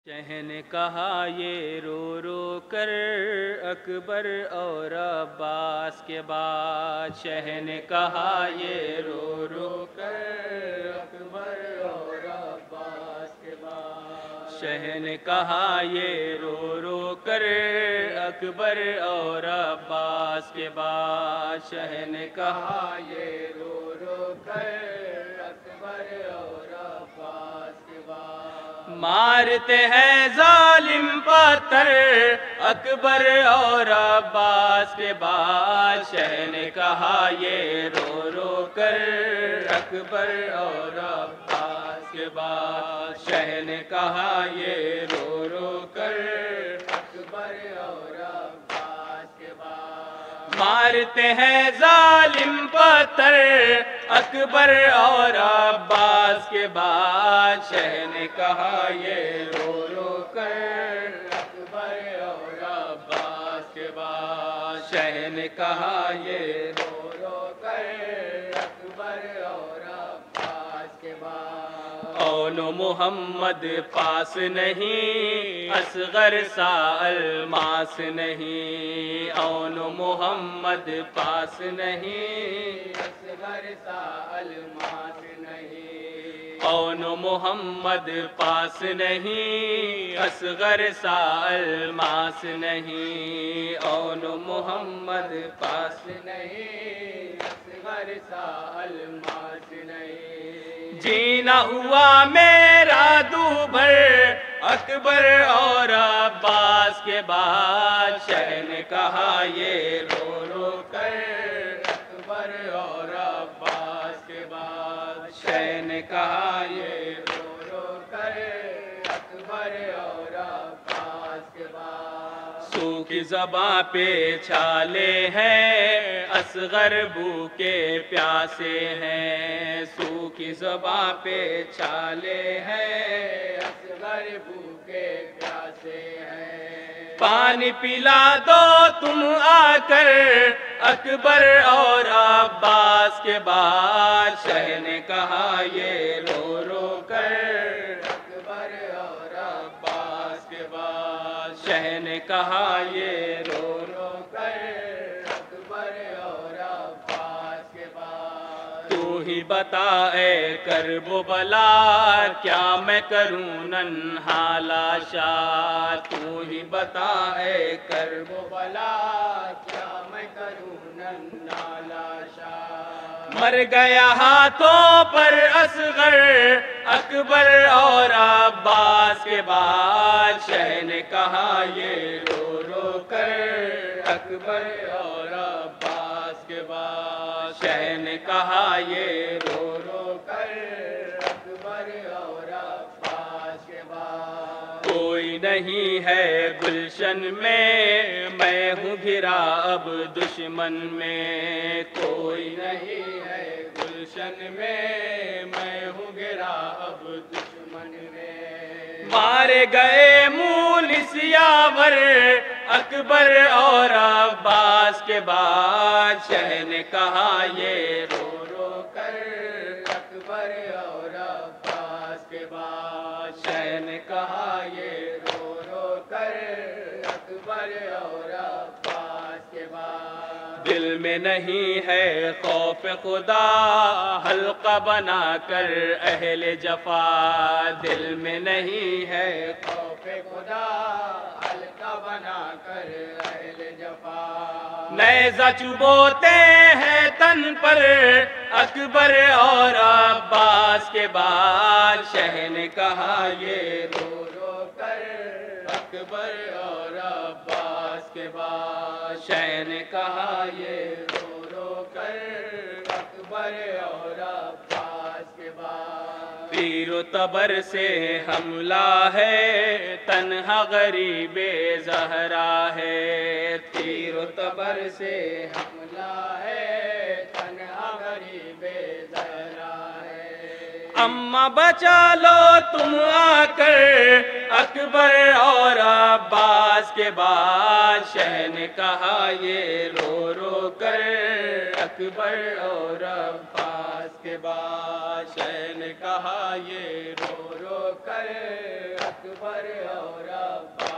شہ نے کہا یہ رو رو کر اکبر اور عباس کے بعد، شہ نے کہا یہ رو رو کر اکبر اور عباس کے بعد، شہ نے کہا یہ رو رو کر اکبر اور عباس کے بعد، شہ نے کہا یہ رو رو کر اکبر اور عباس کے بعد، مارتے ہیں ظالم پتھر اکبر اور عباس کے بعد، شہ نے کہا یہ رو رو کر اکبر اور عباس کے بعد، شہ نے کہا یہ رو رو کر اکبر اور عباس کے بعد، مارتے ہیں ظالم پتھر اکبر اور عباس کے بعد، شہ نے کہا یہ رو رو کر اکبر اور عباس کے بعد، شہ نے کہا یہ رو رو کر اکبر اور عباس کے بعد، اون محمد پاس نہیں اصغر سا الماس نہیں، اون محمد پاس نہیں اصغر سا الماس نہیں، اون محمد پاس نہیں اصغر سا الماس نہیں، اون محمد پاس نہیں اصغر سا الماس نہیں، جینا ہوا میرا دوبھر اکبر اور عباس کے بعد، شہ نے کہا یہ رو رو کر اکبر اور عباس کے بعد، شہ نے کہا یہ رو رو کر اکبر اور عباس کے بعد، سوکھی زباں پہ چھالے ہیں اصغر بھوکے پیاسے ہیں، سوکھی زباں پہ چھالے ہیں اصغر بھوکے پیاسے ہیں، پانی پلا دو تم آ کر اکبر اور عباس کے بعد، شہ نے کہا یہ رو رو کر اکبر اور عباس کے بعد، شہ نے کہا یہ رو رو کر اکبر اور عباس کے بعد، تو ہی بتا اے کرب و بلا کیا میں کروں ننہا لاشا، تو ہی بتا اے کرب و بلا کیا میں کروں ننہا لاشا، مر گیا ہاتھوں پر اصغر اکبر اور عباس کے بعد، شہ نے کہا یہ رو رو کر اکبر اور عباس کے بعد، شہ نے کہا یہ رو رو کر اکبر اور عباس کے بعد، کوئی نہیں ہے گلشن میں ہوں گھرا اب دشمن میں، کوئی نہیں ہے گلشن میں ہوں گھرا اب دشمن میں، مارے گئے مونس یاور اکبر اور عباس کے بعد، شہ نے کہا یہ رو رو کر اکبر اور عباس کے بعد، شہ نے کہا یہ رو رو کر اکبر اور عباس کے بعد، دل میں نہیں ہے خوف خدا حلقہ بنا کر اہل جفا، دل میں نہیں ہے خوف خدا حلقہ بنا کر اہل جفا، نیزہ چبوتے ہیں تن پر اکبر اور عباس کے بعد، شہ نے کہا یہ رو رو کر اکبر اور عباس کے بعد، شہ نے کہا یہ رو رو کر اکبر اور عباس کے بعد، پیر و تبر سے حملہ ہے تنہا غریب زہرا ہے، تیر و تبر سے حملہ ہے تنہا غریب زہرا ہے، اماں بچا لو تم آ کر اکبر اور عباس کے بعد، شہ نے کہا یہ رو رو کر اکبر اور عباس کے بعد، شہ نے کہا یہ رو رو کر اکبر اور عباس